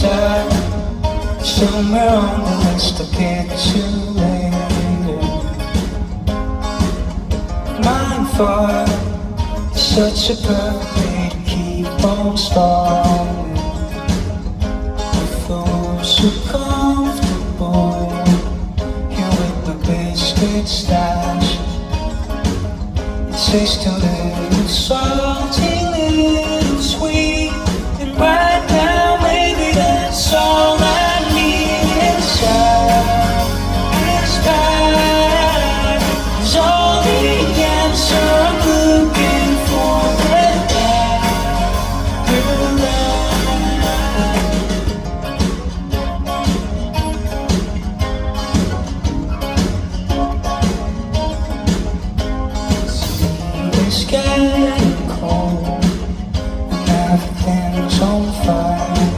inside. Somewhere on the list I'll get to later. Mine fire, such a perfect way to keep on stalling. With those so comfortable, here with my biscuit stash. It tastes a little salty, little sweet, and right now maybe that's all I need inside. This time is all the answer I'm looking for. It's getting cold and everything's on fire.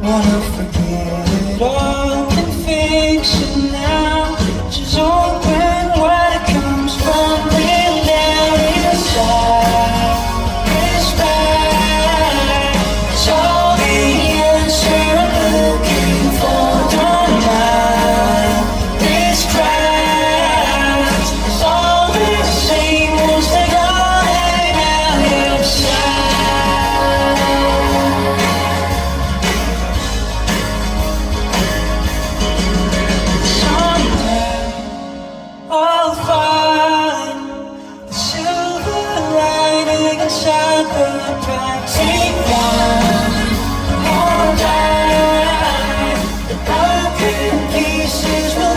Wanna forget it all, can fix it now. Just open wide, it comes falling down inside. This back is all the answer I'm looking for. Don't mind this crowd, it's all the same ones that got hang out outside. Someday I'll find the silver lining inside the pack. Take one more dive, the broken pieces will